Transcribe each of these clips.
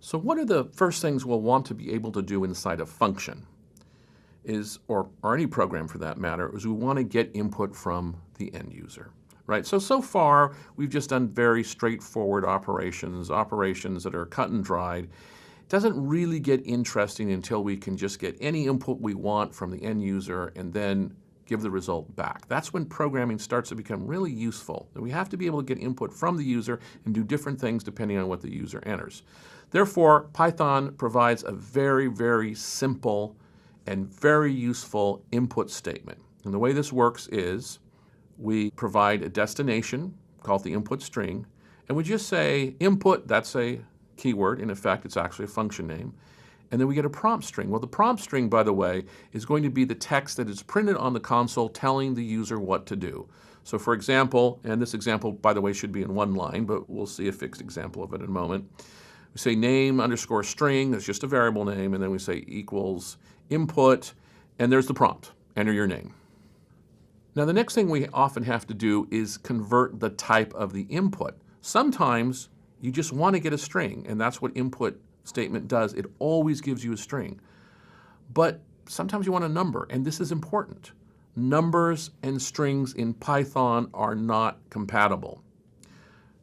So one of the first things we'll want to be able to do inside a function is, or any program for that matter, is we want to get input from the end user, right? So far, we've just done very straightforward operations that are cut and dried. It doesn't really get interesting until we can just get any input we want from the end user and then give the result back. That's when programming starts to become really useful. We have to be able to get input from the user and do different things depending on what the user enters. Therefore, Python provides a very, very simple and very useful input statement. And the way this works is we provide a destination called the input string, and we just say input, that's a keyword. In effect, it's actually a function name. And then we get a prompt string. Well, the prompt string, by the way, is going to be the text that is printed on the console telling the user what to do. So for example, and this example, by the way, should be in one line, but we'll see a fixed example of it in a moment. We say name underscore string, that's just a variable name, and then we say equals input, and there's the prompt, enter your name. Now the next thing we often have to do is convert the type of the input. Sometimes you just want to get a string, and that's what input statement does. It always gives you a string. But sometimes you want a number, and this is important. Numbers and strings in Python are not compatible.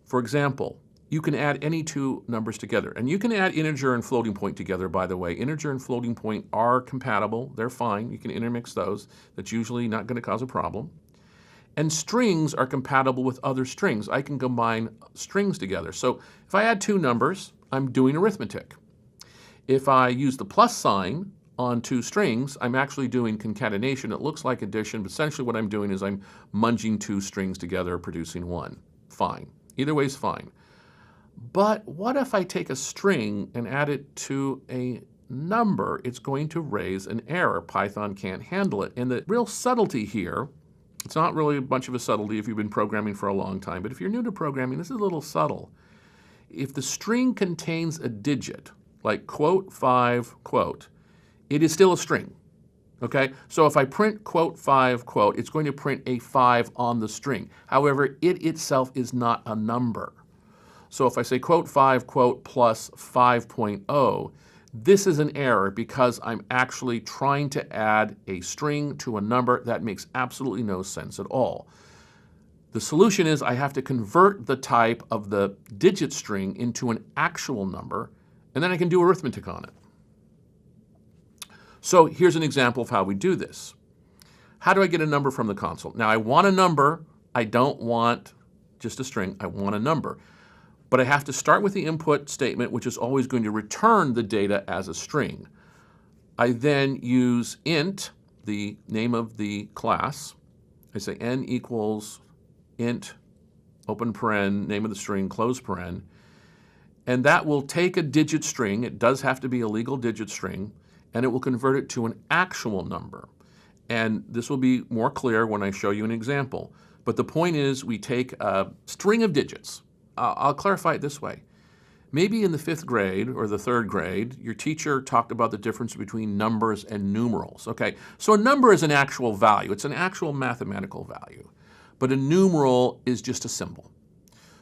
For example, you can add any two numbers together, and you can add integer and floating point together, by the way. Integer and floating point are compatible. They're fine. You can intermix those. That's usually not going to cause a problem. And strings are compatible with other strings. I can combine strings together. So if I add two numbers, I'm doing arithmetic. If I use the plus sign on two strings, I'm actually doing concatenation. It looks like addition, but essentially what I'm doing is I'm munging two strings together, producing one. Fine. Either way is fine. But what if I take a string and add it to a number? It's going to raise an error. Python can't handle it. And the real subtlety here, it's not really much of a subtlety if you've been programming for a long time, but if you're new to programming, this is a little subtle. If the string contains a digit, like quote 5, quote, it is still a string, okay? So if I print quote 5, quote, it's going to print a 5 on the string. However, it itself is not a number. So if I say quote 5, quote, plus 5.0, this is an error because I'm actually trying to add a string to a number. That makes absolutely no sense at all. The solution is I have to convert the type of the digit string into an actual number, and then I can do arithmetic on it. So here's an example of how we do this. How do I get a number from the console? Now I want a number. I don't want just a string. I want a number. But I have to start with the input statement, which is always going to return the data as a string. I then use int, the name of the class. I say n equals int, open paren, name of the string, close paren. And that will take a digit string. It does have to be a legal digit string, and it will convert it to an actual number. And this will be more clear when I show you an example. But the point is we take a string of digits. I'll clarify it this way. Maybe in the 5th grade or the 3rd grade, your teacher talked about the difference between numbers and numerals. Okay, so a number is an actual value. It's an actual mathematical value. But a numeral is just a symbol.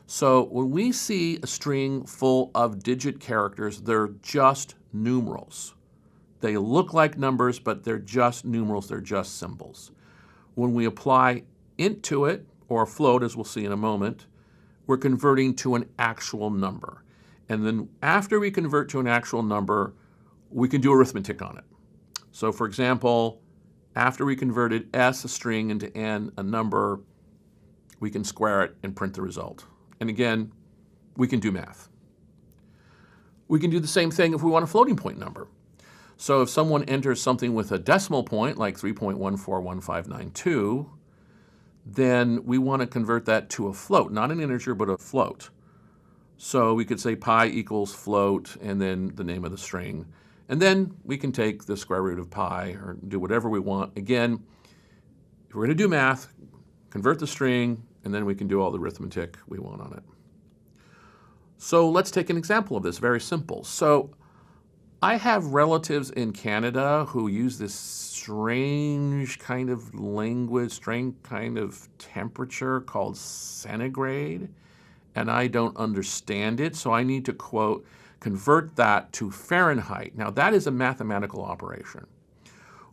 So when we see a string full of digit characters, they're just numerals. They look like numbers, but they're just numerals. They're just symbols. When we apply int to it, or float, as we'll see in a moment, we're converting to an actual number. And then after we convert to an actual number, we can do arithmetic on it. So for example, after we converted s, a string, into n, a number, we can square it and print the result. And again, we can do math. We can do the same thing if we want a floating point number. So if someone enters something with a decimal point, like 3.141592, then we want to convert that to a float, not an integer, but a float. So we could say pi equals float and then the name of the string. And then we can take the square root of pi or do whatever we want. Again, if we're going to do math, convert the string, and then we can do all the arithmetic we want on it. So let's take an example of this, very simple. So I have relatives in Canada who use this strange kind of language, strange kind of temperature called centigrade, and I don't understand it, so I need to convert that to Fahrenheit. Now that is a mathematical operation.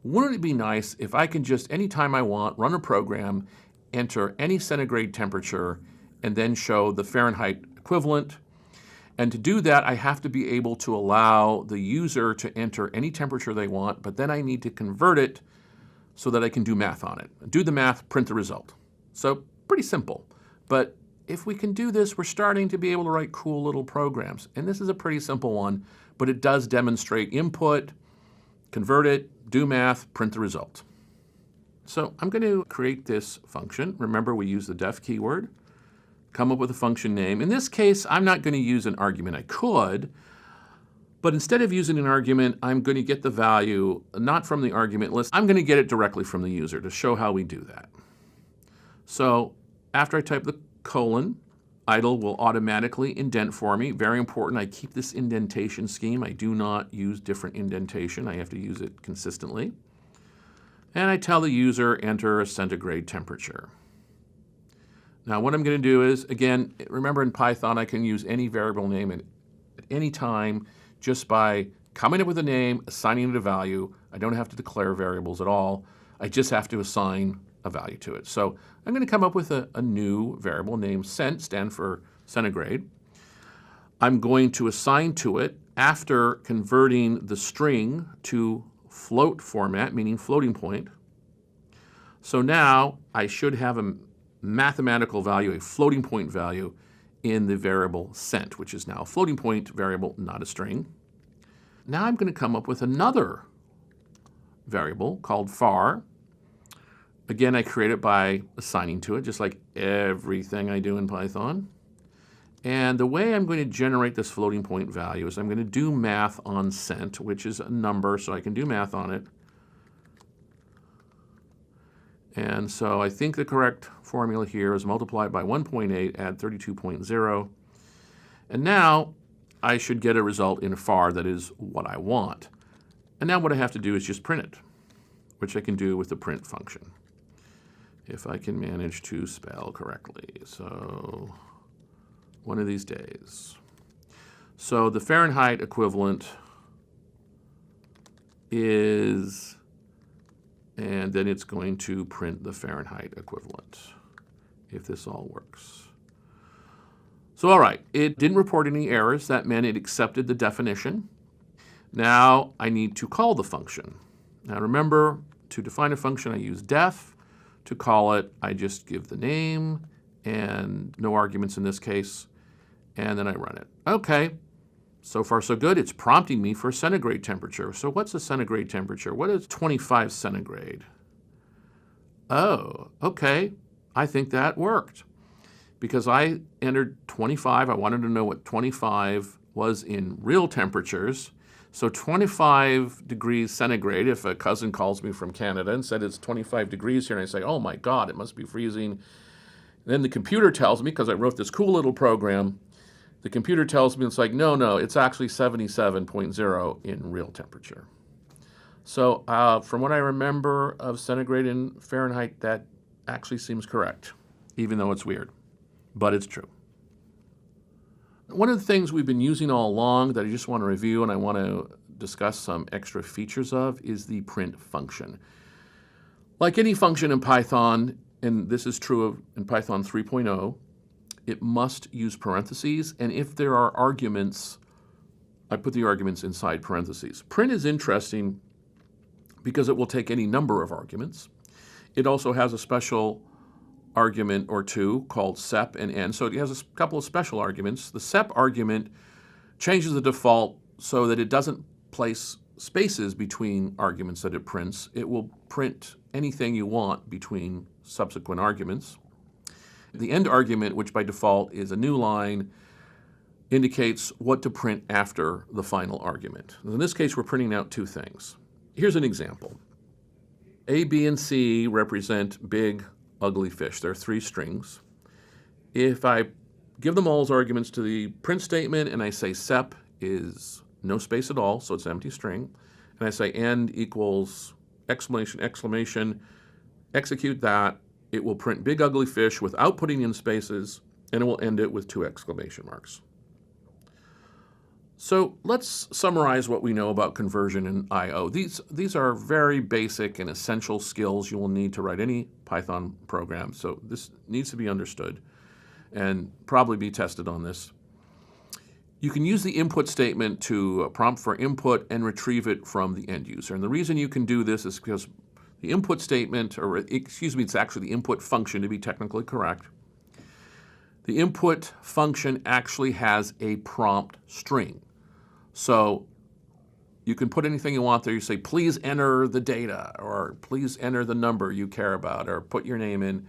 Wouldn't it be nice if I can just, anytime I want, run a program, enter any centigrade temperature, and then show the Fahrenheit equivalent? And to do that, I have to be able to allow the user to enter any temperature they want, but then I need to convert it so that I can do math on it. Do the math, print the result. So pretty simple. But if we can do this, we're starting to be able to write cool little programs. And this is a pretty simple one, but it does demonstrate input, convert it, do math, print the result. So I'm going to create this function. Remember, we use the def keyword, come up with a function name. In this case, I'm not going to use an argument. I could, but instead of using an argument, I'm going to get the value not from the argument list. I'm going to get it directly from the user to show how we do that. So after I type the colon, idle will automatically indent for me. Very important, I keep this indentation scheme. I do not use different indentation. I have to use it consistently. And I tell the user, enter a centigrade temperature. Now what I'm going to do is, again, remember in Python I can use any variable name at any time just by coming up with a name, assigning it a value. I don't have to declare variables at all. I just have to assign a value to it. So I'm going to come up with a new variable named cent, stand for centigrade. I'm going to assign to it, after converting the string to float format, meaning floating point. So now I should have a mathematical value, a floating point value, in the variable cent, which is now a floating point variable, not a string. Now I'm going to come up with another variable called var. Again, I create it by assigning to it, just like everything I do in Python. And the way I'm going to generate this floating point value is I'm going to do math on cent, which is a number, so I can do math on it. And so I think the correct formula here is multiply it by 1.8, add 32.0. And now I should get a result in var that is what I want. And now what I have to do is just print it, which I can do with the print function, if I can manage to spell correctly. So one of these days. So the Fahrenheit equivalent is, and then it's going to print the Fahrenheit equivalent, if this all works. So all right, it didn't report any errors. That meant it accepted the definition. Now I need to call the function. Now remember, to define a function, I use def. To call it, I just give the name and no arguments in this case, and then I run it. Okay, so far so good. It's prompting me for a centigrade temperature. So what's a centigrade temperature? What is 25 centigrade? Oh, okay, I think that worked. Because I entered 25, I wanted to know what 25 was in real temperatures. So 25 degrees centigrade, if a cousin calls me from Canada and said it's 25 degrees here, and I say, oh my God, it must be freezing. Then the computer tells me, because I wrote this cool little program, the computer tells me, it's like, no, it's actually 77.0 in real temperature. So from what I remember of centigrade and Fahrenheit, that actually seems correct, even though it's weird, but it's true. One of the things we've been using all along that I just want to review and I want to discuss some extra features of is the print function. Like any function in Python, and this is true in Python 3.0, it must use parentheses, and if there are arguments, I put the arguments inside parentheses. Print is interesting because it will take any number of arguments. It also has a special argument or two called sep and n. So it has a couple of special arguments. The sep argument changes the default so that it doesn't place spaces between arguments that it prints. It will print anything you want between subsequent arguments. The end argument, which by default is a new line, indicates what to print after the final argument. In this case, we're printing out two things. Here's an example. A, B, and C represent big, ugly fish. There are three strings. If I give them all as arguments to the print statement and I say sep is no space at all, so it's an empty string, and I say end equals exclamation, exclamation, execute that, it will print big ugly fish without putting in spaces, and it will end it with two exclamation marks. So let's summarize what we know about conversion and I/O. These are very basic and essential skills you will need to write any Python program. So this needs to be understood and probably be tested on this. You can use the input statement to prompt for input and retrieve it from the end user. And the reason you can do this is because the input statement, or excuse me, it's actually the input function to be technically correct. The input function actually has a prompt string. So you can put anything you want there. You say, please enter the data, or please enter the number you care about, or put your name in.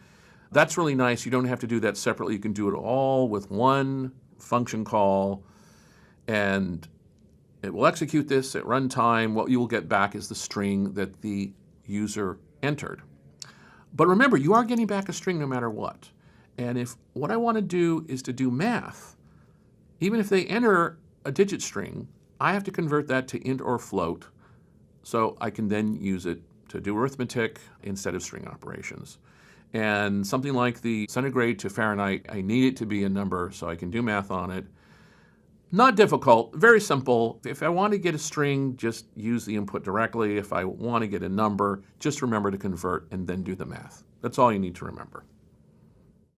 That's really nice. You don't have to do that separately. You can do it all with one function call, and it will execute this at runtime. What you will get back is the string that the user entered. But remember, you are getting back a string no matter what. And if what I want to do is to do math, even if they enter a digit string, I have to convert that to int or float, so I can then use it to do arithmetic instead of string operations. And something like the centigrade to Fahrenheit, I need it to be a number so I can do math on it. Not difficult, very simple. If I want to get a string, just use the input directly. If I want to get a number, just remember to convert and then do the math. That's all you need to remember.